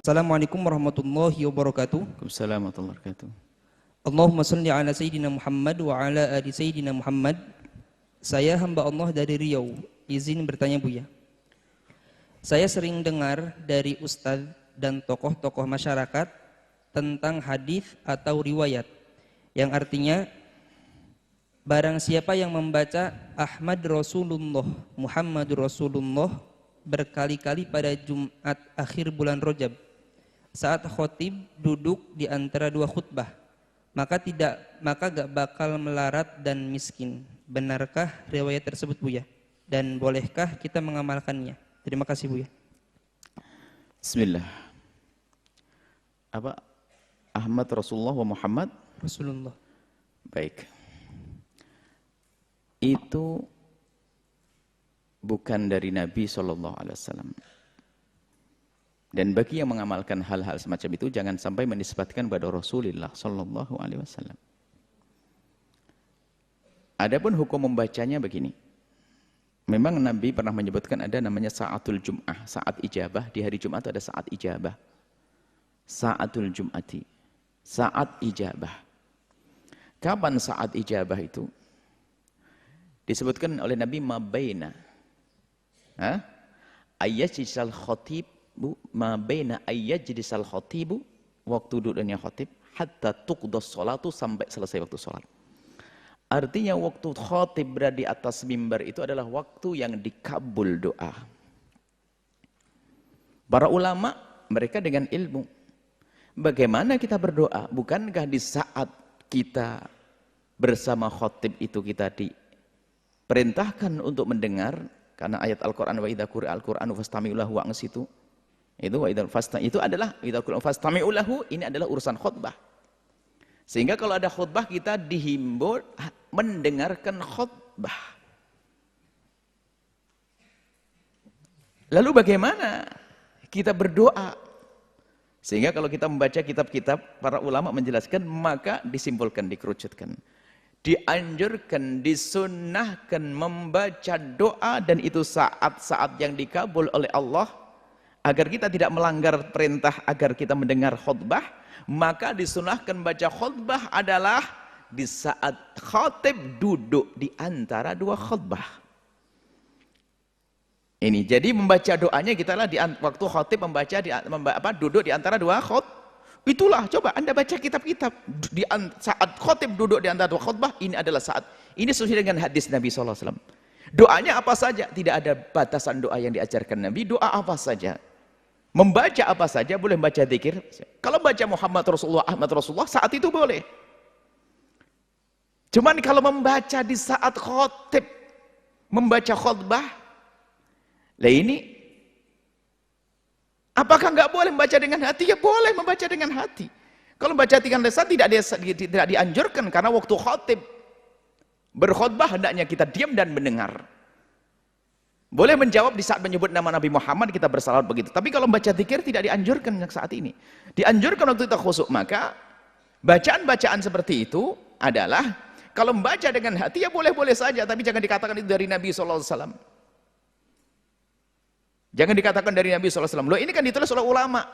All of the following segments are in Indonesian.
Assalamualaikum warahmatullahi wabarakatuh. Waalaikumsalam warahmatullahi wabarakatuh. Allahumma salli ala Sayyidina Muhammad wa ala ali Sayyidina Muhammad. Saya hamba Allah dari Riau. Izin bertanya Buya. Saya sering dengar dari ustadz dan tokoh-tokoh masyarakat tentang hadis atau riwayat yang artinya barang siapa yang membaca Ahmad Rasulullah, Muhammadur Rasulullah berkali-kali pada Jumat akhir bulan Rajab saat khotib duduk di antara dua khutbah, maka gak bakal melarat dan miskin. Benarkah riwayat tersebut Buya? Dan bolehkah kita mengamalkannya? Terima kasih Buya. Bismillah. Apa? Ahmad Rasulullah wa Muhammad Rasulullah. Baik. Itu bukan dari Nabi SAW. Dan bagi yang mengamalkan hal-hal semacam itu, jangan sampai menisbatkan pada Rasulullah SAW. Adapun hukum membacanya begini. Memang Nabi pernah menyebutkan ada namanya sa'atul jum'ah, saat ijabah. Di hari Jumat ada saat ijabah. Sa'atul jum'ati, saat ijabah. Kapan saat ijabah itu? Disebutkan oleh Nabi mabaina ayyajlisal khatibu, mabaina ayyajlisal khatibu, waktu duduknya khatib, hatta tuqdas sholatu, sampai selesai waktu sholat. Artinya waktu khatib berada di atas mimbar itu adalah waktu yang dikabul doa. Para ulama mereka dengan ilmu. Bagaimana kita berdoa? Bukankah di saat kita bersama khatib itu kita diperintahkan untuk mendengar? Karena ayat Al-Quran wa idza quri'al Qur'anu fastami'u lahu wa ansitu. Itu adalah idza quri'al fastami'u lahu, ini adalah urusan khutbah. Sehingga kalau ada khutbah kita dihimbau mendengarkan khutbah. Lalu bagaimana kita berdoa? Sehingga kalau kita membaca kitab-kitab para ulama menjelaskan, maka disimpulkan, dikerucutkan. Dianjurkan, disunnahkan membaca doa, dan itu saat-saat yang dikabul oleh Allah. Agar kita tidak melanggar perintah, agar kita mendengar khutbah, maka disunnahkan baca khutbah adalah di saat khatib duduk di antara dua khutbah. Ini jadi membaca doanya kita lah di waktu khatib duduk di antara dua khutbah. Itulah, coba Anda baca kitab-kitab di saat khatib duduk di antara dua khutbah, ini adalah saat. Ini sesuai dengan hadis Nabi SAW. Doanya apa saja, tidak ada batasan doa yang diajarkan Nabi. Doa apa saja, membaca apa saja, boleh membaca zikir. Kalau baca Muhammad Rasulullah, Ahmad Rasulullah, saat itu boleh. Cuman kalau membaca di saat khatib, membaca khutbah, lah ini apakah nggak boleh membaca dengan hati? Ya boleh membaca dengan hati. Kalau membaca dengan lisan tidak dianjurkan, karena waktu khatib berkhutbah hendaknya kita diam dan mendengar. Boleh menjawab di saat menyebut nama Nabi Muhammad, kita bersalawat begitu. Tapi kalau membaca zikir tidak dianjurkan saat ini. Dianjurkan waktu kita khusyuk. Maka bacaan-bacaan seperti itu adalah, kalau membaca dengan hati ya boleh-boleh saja, tapi jangan dikatakan itu dari Nabi SAW. Jangan dikatakan dari Nabi SAW. Loh, ini kan ditulis oleh ulama.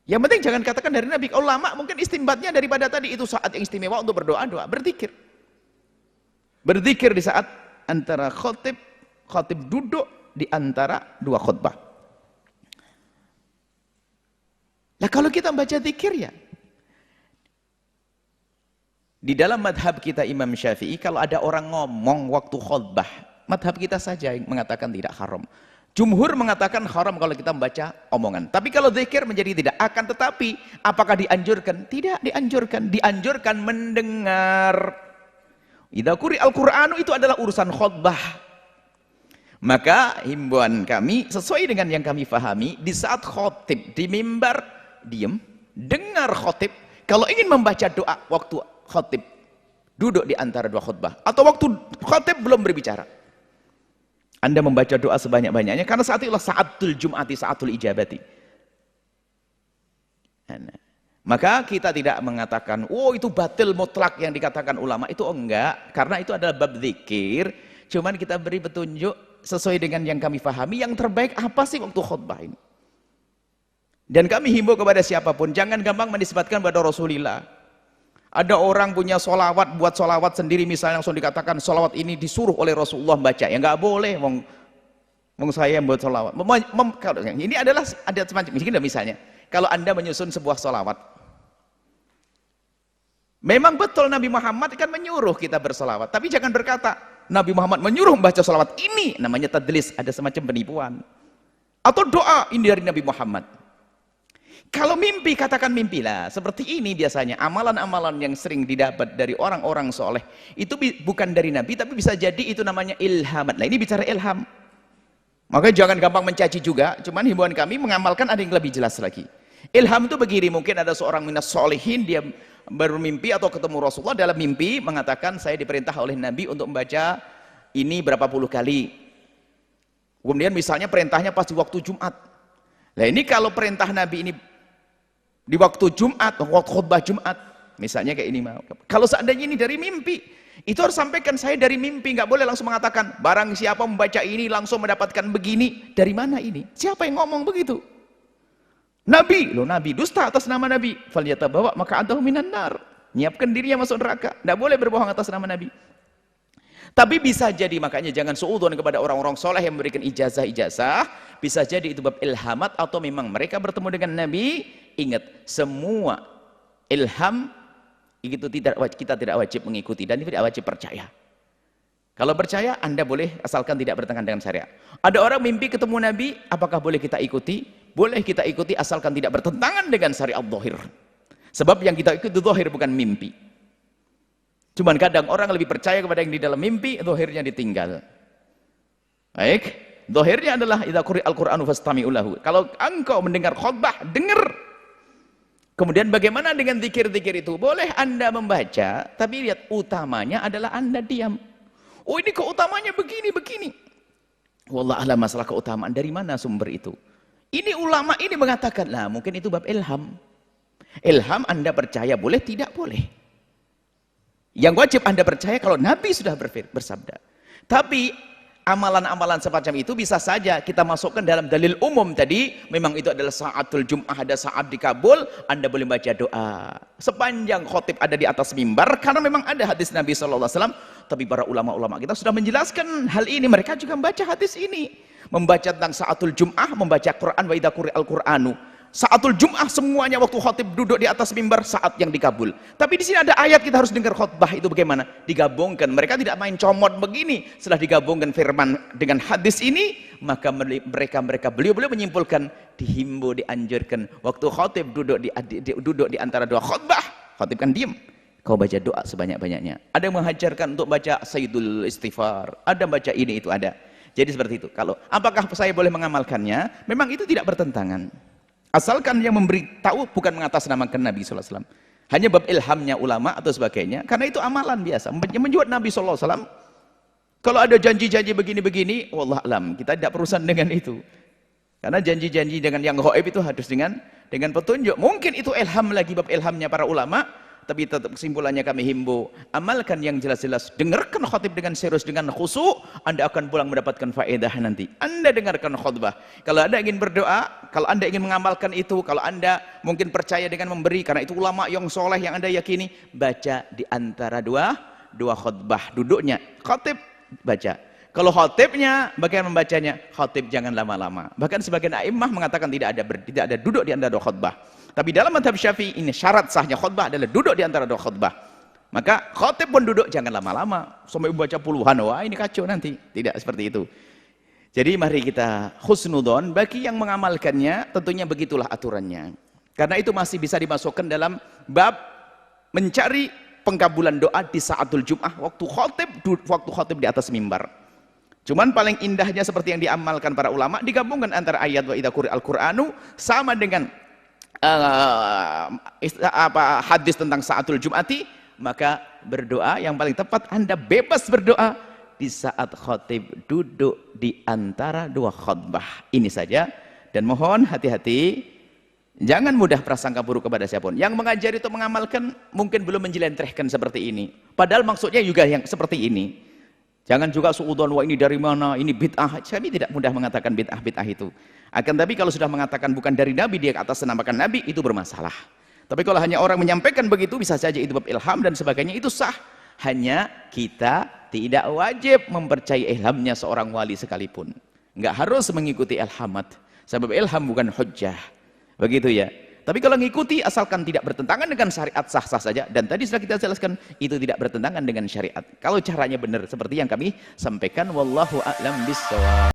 Yang penting jangan katakan dari Nabi. Ulama mungkin istimbatnya daripada tadi, itu saat yang istimewa untuk berdoa-doa, berzikir. Berzikir di saat antara khatib duduk di antara dua khutbah. Nah, kalau kita baca zikir ya, di dalam madhab kita Imam Syafi'i, kalau ada orang ngomong waktu khutbah, madhab kita saja yang mengatakan tidak haram. Jumhur mengatakan haram kalau kita membaca omongan. Tapi kalau zikir menjadi tidak. Akan tetapi, apakah dianjurkan? Tidak dianjurkan. Dianjurkan mendengar. Idza quri'al Qur'anu, itu adalah urusan khutbah. Maka himbauan kami sesuai dengan yang kami fahami, di saat khotib di mimbar, diam, dengar khotib. Kalau ingin membaca doa waktu khotib duduk di antara dua khutbah, atau waktu khotib belum berbicara, Anda membaca doa sebanyak-banyaknya, karena saat itulah sa'atul jum'ati, sa'atul ijabati. Maka kita tidak mengatakan, oh itu batil mutlak yang dikatakan ulama, itu enggak, karena itu adalah bab zikir. Cuman kita beri petunjuk sesuai dengan yang kami fahami, yang terbaik apa sih waktu khutbah ini. Dan kami himbau kepada siapapun, jangan gampang menisbatkan pada Rasulullah. Ada orang punya solawat, buat solawat sendiri misalnya, langsung dikatakan solawat ini disuruh oleh Rasulullah baca. Ya nggak boleh, wong saya yang buat solawat. Ini adalah ada semacam, misalnya, kalau Anda menyusun sebuah solawat, memang betul Nabi Muhammad kan menyuruh kita bersolawat, tapi jangan berkata Nabi Muhammad menyuruh membaca solawat, ini namanya tadlis, ada semacam penipuan. Atau doa, ini dari Nabi Muhammad. Kalau mimpi, katakan mimpilah. Seperti ini biasanya, amalan-amalan yang sering didapat dari orang-orang soleh, itu bukan dari Nabi, tapi bisa jadi itu namanya ilhamat. Nah ini bicara ilham. Maka jangan gampang mencaci juga, cuman himbauan kami mengamalkan ada yang lebih jelas lagi. Ilham itu begini, mungkin ada seorang minas solehin, dia bermimpi atau ketemu Rasulullah dalam mimpi, mengatakan saya diperintah oleh Nabi untuk membaca ini berapa puluh kali. Kemudian misalnya perintahnya pas di waktu Jumat. Nah ini kalau perintah Nabi ini di waktu Jumat, waktu khutbah Jumat, misalnya kayak ini mau. Kalau seandainya ini dari mimpi, itu harus sampaikan saya dari mimpi, nggak boleh langsung mengatakan barang siapa membaca ini langsung mendapatkan begini. Dari mana ini? Siapa yang ngomong begitu? Nabi, loh Nabi dusta atas nama Nabi. Falyatabawa maka adahu minan nar. Nyiapkan dirinya masuk neraka. Nggak boleh berbohong atas nama Nabi. Tapi bisa jadi, makanya jangan suudzon kepada orang-orang soleh yang memberikan ijazah-ijazah. Bisa jadi itu bab ilhamat atau memang mereka bertemu dengan Nabi. Ingat, semua ilham itu kita tidak wajib mengikuti dan tidak wajib percaya. Kalau percaya, Anda boleh asalkan tidak bertentangan dengan syariat. Ada orang mimpi ketemu Nabi, apakah boleh kita ikuti? Boleh kita ikuti asalkan tidak bertentangan dengan syariat zahir. Sebab yang kita ikuti zahir bukan mimpi. Cuman kadang orang lebih percaya kepada yang di dalam mimpi, zahirnya ditinggal. Baik, zahirnya adalah idza quri'al Qur'anu fastami'u lahu. Kalau engkau mendengar khutbah, dengar. Kemudian bagaimana dengan zikir-zikir itu? Boleh Anda membaca, tapi lihat utamanya adalah Anda diam. Oh ini keutamanya begini. Wallah alam masalah keutamaan. Dari mana sumber itu? Ini ulama ini mengatakan, lah mungkin itu bab ilham. Ilham Anda percaya boleh, tidak boleh. Yang wajib Anda percaya kalau Nabi sudah bersabda. Tapi amalan-amalan semacam itu bisa saja kita masukkan dalam dalil umum tadi. Memang itu adalah saatul Jum'ah, ada saat dikabul, Anda boleh baca doa. Sepanjang khotib ada di atas mimbar, karena memang ada hadis Nabi SAW. Tapi para ulama-ulama kita sudah menjelaskan hal ini. Mereka juga membaca hadis ini. Membaca tentang saatul Jum'ah, membaca Quran, wa idza quri'al Qur'anu. Saatul Jum'ah semuanya waktu khotib duduk di atas mimbar saat yang dikabul. Tapi di sini ada ayat kita harus dengar khutbah itu bagaimana? Digabungkan. Mereka tidak main comot begini. Setelah digabungkan firman dengan hadis ini, maka beliau menyimpulkan, dihimbau, dianjurkan waktu khotib duduk di antara dua khutbah. Khotib kan diam. Kau baca doa sebanyak-banyaknya. Ada yang mengajarkan untuk baca Sayyidul Istighfar. Ada baca ini itu ada. Jadi seperti itu. Kalau apakah saya boleh mengamalkannya? Memang itu tidak bertentangan. Asalkan yang memberitahu bukan mengatasnamakan Nabi SAW. Hanya bab ilhamnya ulama atau sebagainya. Karena itu amalan biasa. Menjuat Nabi SAW. Kalau ada janji-janji begini-begini, wallah alam, kita tidak berurusan dengan itu. Karena janji-janji dengan yang ghaib itu harus dengan petunjuk. Mungkin itu ilham lagi, bab ilhamnya para ulama. Tapi tetap kesimpulannya kami himbau, amalkan yang jelas-jelas. Dengarkan khutib dengan serius, dengan khusyuk, Anda akan pulang mendapatkan faedah nanti. Anda dengarkan khutbah. Kalau Anda ingin berdoa, kalau Anda ingin mengamalkan itu, kalau Anda mungkin percaya dengan memberi, karena itu ulama yang soleh yang Anda yakini, baca di antara dua khutbah. Duduknya, khutib, baca. Kalau khutibnya, bagaimana membacanya? Khutib jangan lama-lama. Bahkan sebagian a'immah mengatakan tidak ada duduk di antara dua khutbah. Tapi dalam mazhab Syafi'i ini syarat sahnya khutbah adalah duduk di antara dua khutbah. Maka khutib pun duduk jangan lama-lama sampai membaca puluhan. Wah ini kacau nanti. Tidak seperti itu. Jadi mari kita husnudzon bagi yang mengamalkannya, tentunya begitulah aturannya. Karena itu masih bisa dimasukkan dalam bab mencari pengkabulan doa di saatul Jum'ah waktu khutib di atas mimbar. Cuman paling indahnya seperti yang diamalkan para ulama, digabungkan antara ayat wa idza quri'al Qur'anu sama dengan hadis tentang saatul Jum'ati, maka berdoa yang paling tepat Anda bebas berdoa di saat khotib duduk di antara dua khutbah. Ini saja, dan mohon hati-hati, jangan mudah prasangka buruk kepada siapapun. Yang mengajari itu mengamalkan mungkin belum menjelentrehkan seperti ini, padahal maksudnya juga yang seperti ini. Jangan juga suudzon, wah ini dari mana, ini bid'ah. Kami tidak mudah mengatakan bid'ah itu. Akan tapi kalau sudah mengatakan bukan dari Nabi, dia atas namakan Nabi, itu bermasalah. Tapi kalau hanya orang menyampaikan begitu, bisa saja itu bab ilham dan sebagainya, itu sah. Hanya kita tidak wajib mempercayai ilhamnya seorang wali sekalipun. Enggak harus mengikuti ilhamat. Sebab ilham bukan hujjah. Begitu ya. Tapi kalau ngikuti asalkan tidak bertentangan dengan syariat, sah-sah saja. Dan tadi sudah kita jelaskan itu tidak bertentangan dengan syariat. Kalau caranya benar seperti yang kami sampaikan, wallahu a'lam bishawab.